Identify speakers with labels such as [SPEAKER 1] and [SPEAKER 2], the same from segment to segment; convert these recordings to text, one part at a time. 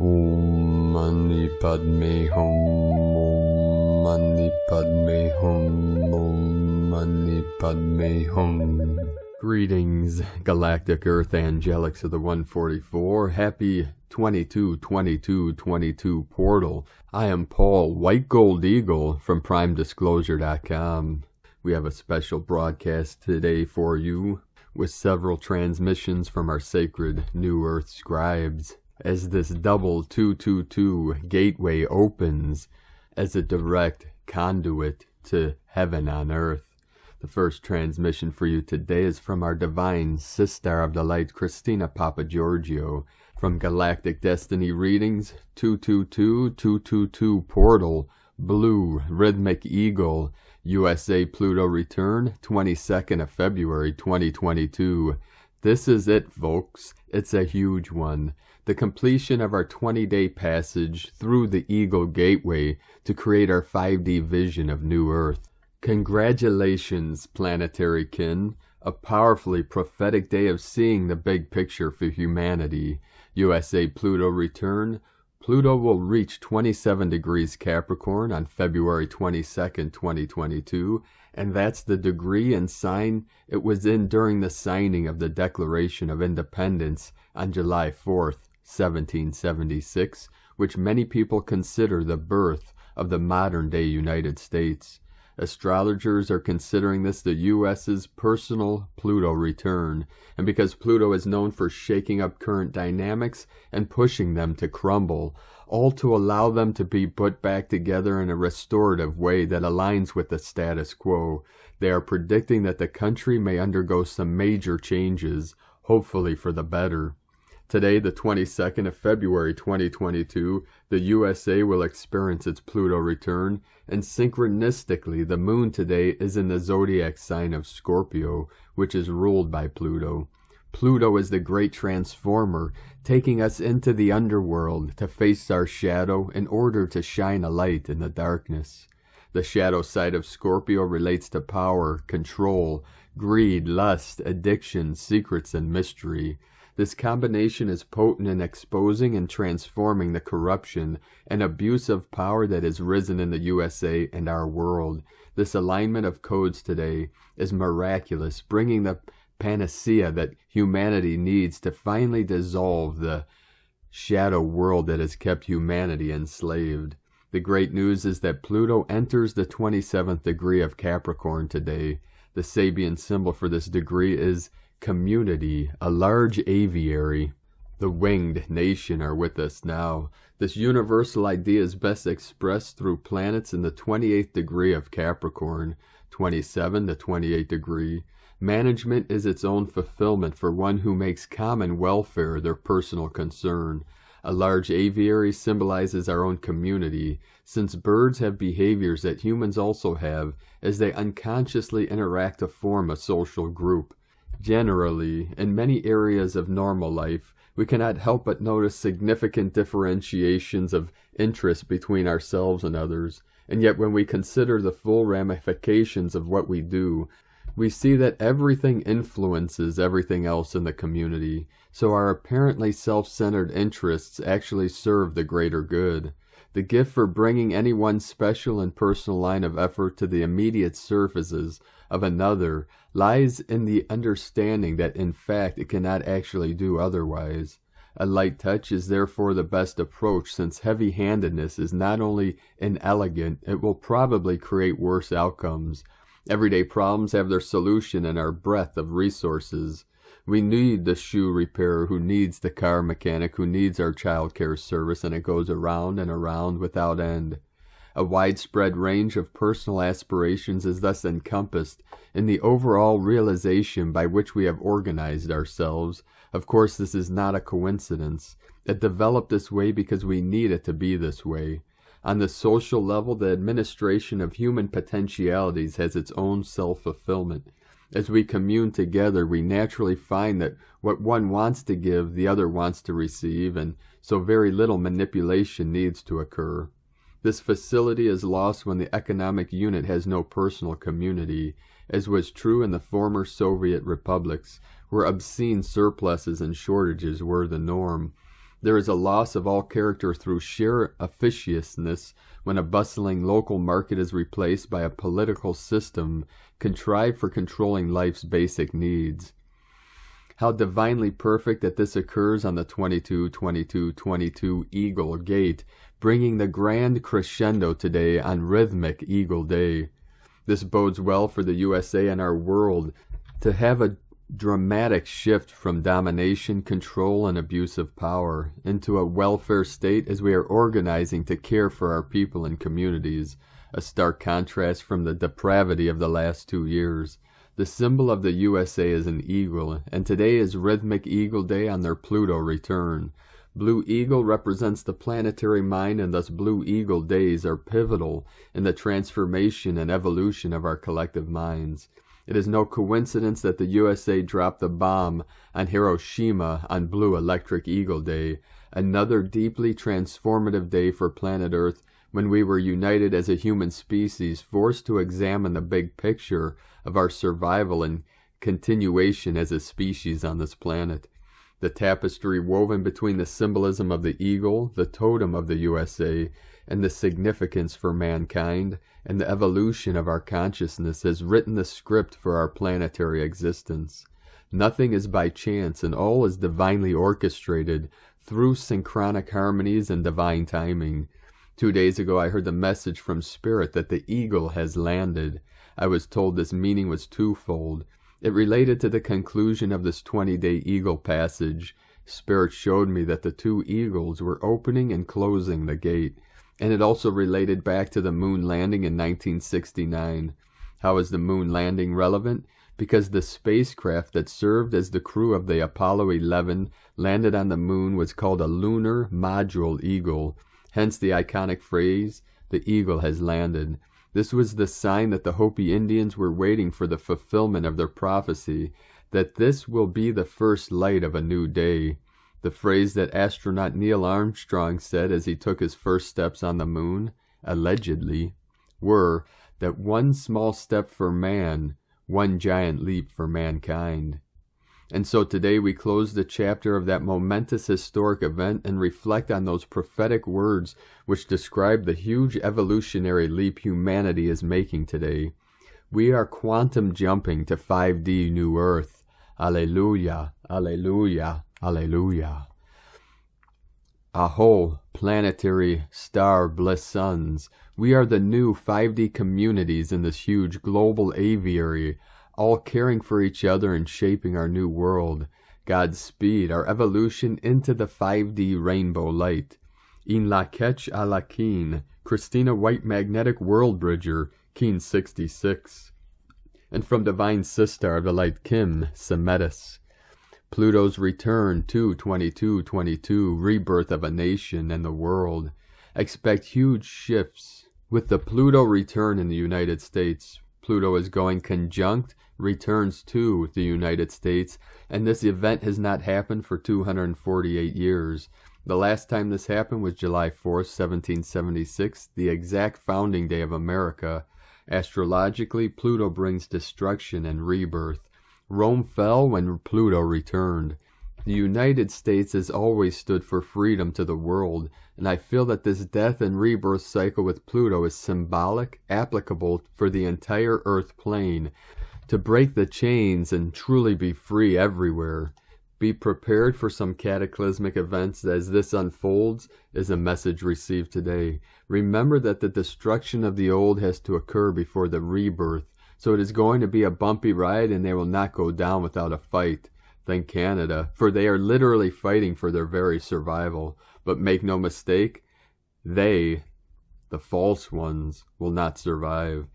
[SPEAKER 1] Om Mani Padme Hum. Om Mani Padme Hum. Om Mani Padme Hum. Greetings, Galactic Earth Angelics of the 144. Happy 22-22-22 portal. I am Paul, White Gold Eagle from PrimeDisclosure.com. We have a special broadcast today for you with several transmissions from our sacred New Earth scribes as this double 222 gateway opens as a direct conduit to heaven on earth. The first transmission for you today is from our divine sister of the light, Christina Papagiorgio, from Galactic Destiny Readings, 222-222 Portal, Blue, Rhythmic Eagle, USA Pluto Return, 22nd of February 2022. This is it, folks. It's a huge one. The completion of our 20-day passage through the Eagle Gateway to create our 5D vision of New Earth. Congratulations, planetary kin. A powerfully prophetic day of seeing the big picture for humanity. USA Pluto Return. Pluto will reach 27 degrees Capricorn on February 22nd, 2022, and that's the degree and sign it was in during the signing of the Declaration of Independence on July 4th, 1776, which many people consider the birth of the modern-day United States. Astrologers are considering this the U.S.'s personal Pluto return, and because Pluto is known for shaking up current dynamics and pushing them to crumble, all to allow them to be put back together in a restorative way that aligns with the status quo, they are predicting that the country may undergo some major changes, hopefully for the better. Today, the 22nd of February 2022, the USA will experience its Pluto return, and synchronistically, the moon today is in the zodiac sign of Scorpio, which is ruled by Pluto. Pluto is the great transformer, taking us into the underworld to face our shadow in order to shine a light in the darkness. The shadow side of Scorpio relates to power, control, greed, lust, addiction, secrets, and mystery. This combination is potent in exposing and transforming the corruption and abuse of power that has risen in the USA and our world. This alignment of codes today is miraculous, bringing the panacea that humanity needs to finally dissolve the shadow world that has kept humanity enslaved. The great news is that Pluto enters the 27th degree of Capricorn today. The Sabian symbol for this degree is community, a large aviary. The winged nation are with us now. This universal idea is best expressed through planets in the 28th degree of Capricorn, 27 to 28 degree. Management is its own fulfillment for one who makes common welfare their personal concern. A large aviary symbolizes our own community, since birds have behaviors that humans also have as they unconsciously interact to form a social group. Generally, in many areas of normal life, we cannot help but notice significant differentiations of interest between ourselves and others, and yet when we consider the full ramifications of what we do, we see that everything influences everything else in the community, so our apparently self-centered interests actually serve the greater good. The gift for bringing any one special and personal line of effort to the immediate surfaces of another lies in the understanding that in fact it cannot actually do otherwise. A light touch is therefore the best approach, since heavy-handedness is not only inelegant, it will probably create worse outcomes. Everyday problems have their solution in our breadth of resources. We need the shoe repairer who needs the car mechanic who needs our child care service, and it goes around and around without end. A widespread range of personal aspirations is thus encompassed in the overall realization by which we have organized ourselves. Of course, this is not a coincidence. It developed this way because we need it to be this way. On the social level, the administration of human potentialities has its own self-fulfillment. As we commune together, we naturally find that what one wants to give, the other wants to receive, and so very little manipulation needs to occur. This facility is lost when the economic unit has no personal community, as was true in the former Soviet republics, where obscene surpluses and shortages were the norm. There is a loss of all character through sheer officiousness when a bustling local market is replaced by a political system contrived for controlling life's basic needs. How divinely perfect that this occurs on the 22-22-22 Eagle Gate, bringing the grand crescendo today on Rhythmic Eagle Day. This bodes well for the USA and our world to have a dramatic shift from domination, control, and abuse of power into a welfare state as we are organizing to care for our people and communities, a stark contrast from the depravity of the last 2 years. The symbol of the USA is an eagle, and today is Rhythmic Eagle Day on their Pluto return. Blue Eagle represents the planetary mind, and thus Blue Eagle days are pivotal in the transformation and evolution of our collective minds. It is no coincidence that the USA dropped the bomb on Hiroshima on Blue Electric Eagle Day, another deeply transformative day for planet Earth when we were united as a human species, forced to examine the big picture of our survival and continuation as a species on this planet. The tapestry woven between the symbolism of the eagle, the totem of the USA, and the significance for mankind and the evolution of our consciousness has written the script for our planetary existence. Nothing is by chance, and all is divinely orchestrated through synchronic harmonies and divine timing. 2 days ago I heard the message from Spirit that the eagle has landed. I was told this meaning was twofold. It related to the conclusion of this 20-day eagle passage. Spirit showed me that the 2 eagles were opening and closing the gate. And it also related back to the moon landing in 1969. How is the moon landing relevant? Because the spacecraft that served as the crew of the Apollo 11 landed on the moon was called a lunar module eagle. Hence the iconic phrase, "The eagle has landed." This was the sign that the Hopi Indians were waiting for the fulfillment of their prophecy, that this will be the first light of a new day. The phrase that astronaut Neil Armstrong said as he took his first steps on the moon, allegedly, were that one small step for man, one giant leap for mankind. And so today we close the chapter of that momentous historic event and reflect on those prophetic words which describe the huge evolutionary leap humanity is making today. We are quantum jumping to 5D New Earth. Alleluia, alleluia, alleluia. Aho, planetary star bliss suns. We are the new 5D communities in this huge global aviary, all caring for each other and shaping our new world. Godspeed, our evolution into the 5D rainbow light. In la ketch a la keen, Christina White Magnetic World Bridger, Keen 66. And from Divine Sistar of the Light Kim, Semetis. Pluto's return, 2-22-22, rebirth of a nation and the world. Expect huge shifts. With the Pluto return in the United States, Pluto is going conjunct, returns to the United States, and this event has not happened for 248 years. The last time this happened was July 4th, 1776, the exact founding day of America. Astrologically, Pluto brings destruction and rebirth. Rome fell when Pluto returned. The United States has always stood for freedom to the world, and I feel that this death and rebirth cycle with Pluto is symbolic, applicable for the entire Earth plane, to break the chains and truly be free everywhere. Be prepared for some cataclysmic events as this unfolds is a message received today. Remember that the destruction of the old has to occur before the rebirth, so it is going to be a bumpy ride and they will not go down without a fight. Thank Canada, for they are literally fighting for their very survival. But make no mistake, they, the false ones, will not survive.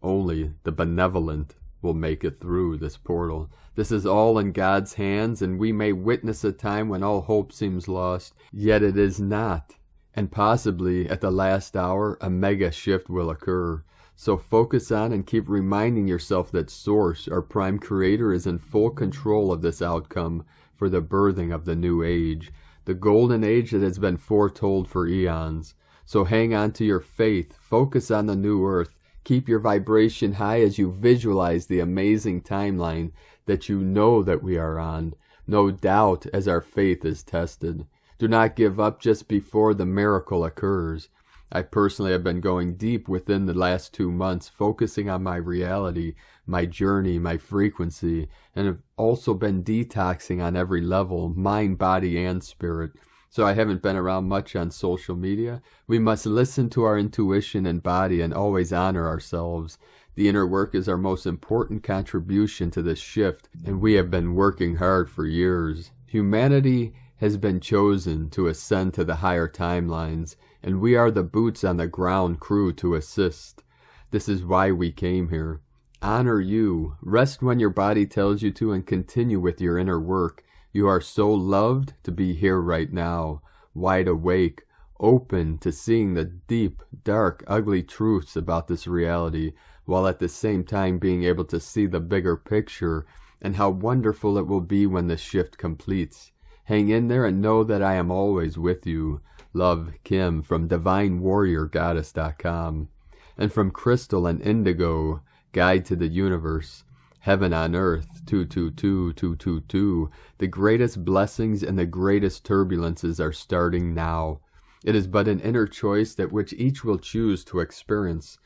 [SPEAKER 1] Only the benevolent will make it through this portal. This is all in God's hands, and we may witness a time when all hope seems lost, yet it is not. And possibly, at the last hour, a mega shift will occur. So focus on and keep reminding yourself that Source, our prime creator, is in full control of this outcome for the birthing of the new age, the golden age that has been foretold for eons. So hang on to your faith, focus on the new earth, keep your vibration high as you visualize the amazing timeline that you know that we are on. No doubt as our faith is tested. Do not give up just before the miracle occurs. I personally have been going deep within the last 2 months, focusing on my reality, my journey, my frequency, and have also been detoxing on every level, mind, body, and spirit. So I haven't been around much on social media. We must listen to our intuition and body and always honor ourselves. The inner work is our most important contribution to this shift, and we have been working hard for years. Humanity has been chosen to ascend to the higher timelines, and we are the boots on the ground crew to assist. This is why we came here. Honor you. Rest when your body tells you to, and continue with your inner work. You are so loved to be here right now, wide awake, open to seeing the deep, dark, ugly truths about this reality, while at the same time being able to see the bigger picture and how wonderful it will be when the shift completes. Hang in there and know that I am always with you. Love, Kim from DivineWarriorGoddess.com. And from Crystal and Indigo, Guide to the Universe. Heaven on Earth, 222222. The greatest blessings and the greatest turbulences are starting now. It is but an inner choice that which each will choose to experience.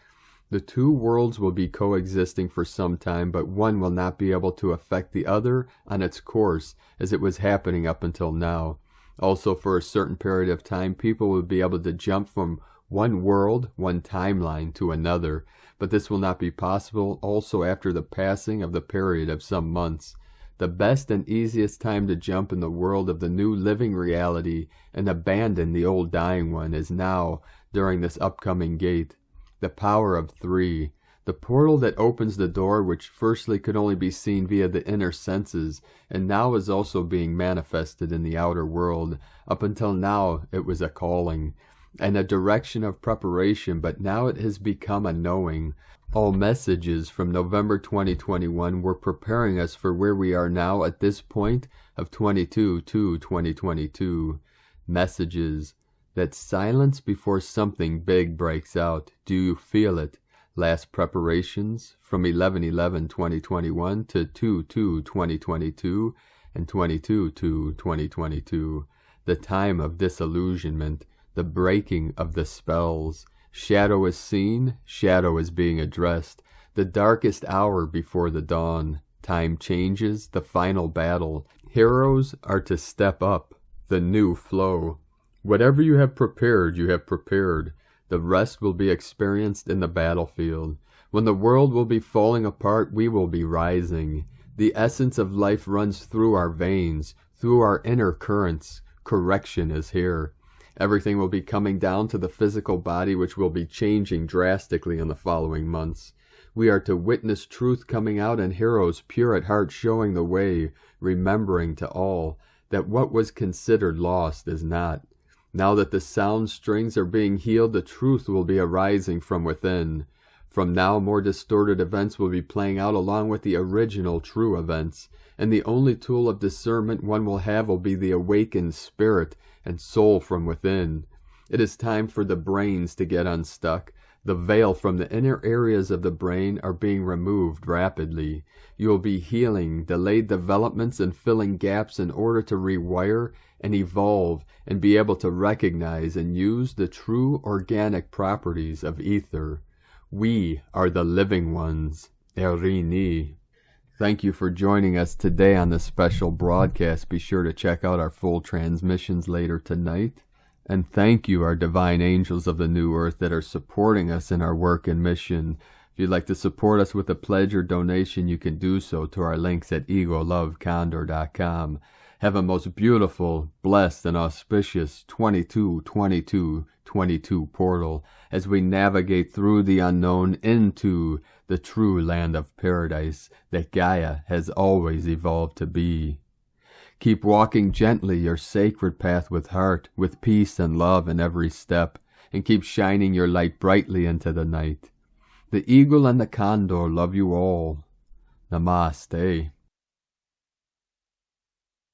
[SPEAKER 1] The two worlds will be coexisting for some time, but one will not be able to affect the other on its course as it was happening up until now. Also, for a certain period of time, people will be able to jump from one world, one timeline to another, but this will not be possible also after the passing of the period of some months. The best and easiest time to jump in the world of the new living reality and abandon the old dying one is now, during this upcoming gate. The power of 3. The portal that opens the door, which firstly could only be seen via the inner senses, and now is also being manifested in the outer world. Up until now, it was a calling and a direction of preparation, but now it has become a knowing. All messages from November 2021 were preparing us for where we are now at this point of 22/2/2022. Messages that silence before something big breaks out. Do you feel it? Last preparations from 11/11/2021 to 2/2/2022 and 22/2/2022. The time of disillusionment, the breaking of the spells. Shadow is seen, shadow is being addressed. The darkest hour before the dawn. Time changes, the final battle. Heroes are to step up, the new flow. Whatever you have prepared, you have prepared. The rest will be experienced in the battlefield. When the world will be falling apart, we will be rising. The essence of life runs through our veins, through our inner currents. Correction is here. Everything will be coming down to the physical body, which will be changing drastically in the following months. We are to witness truth coming out and heroes pure at heart showing the way, remembering to all that what was considered lost is not. Now that the sound strings are being healed, the truth will be arising from within. From now, more distorted events will be playing out along with the original true events, and the only tool of discernment one will have will be the awakened spirit and soul from within. It is time for the brains to get unstuck. The veil from the inner areas of the brain are being removed rapidly. You will be healing delayed developments and filling gaps in order to rewire and evolve and be able to recognize and use the true organic properties of ether. We are the living ones. Erini. Thank you for joining us today on this special broadcast. Be sure to check out our full transmissions later tonight. And thank you, our divine angels of the new earth that are supporting us in our work and mission. If you'd like to support us with a pledge or donation, you can do so to our links at egolovecondor.com. Have a most beautiful, blessed, and auspicious 22/22/22 portal as we navigate through the unknown into the true land of paradise that Gaia has always evolved to be. Keep walking gently your sacred path with heart, with peace and love in every step, and keep shining your light brightly into the night. The eagle and the condor love you all. Namaste.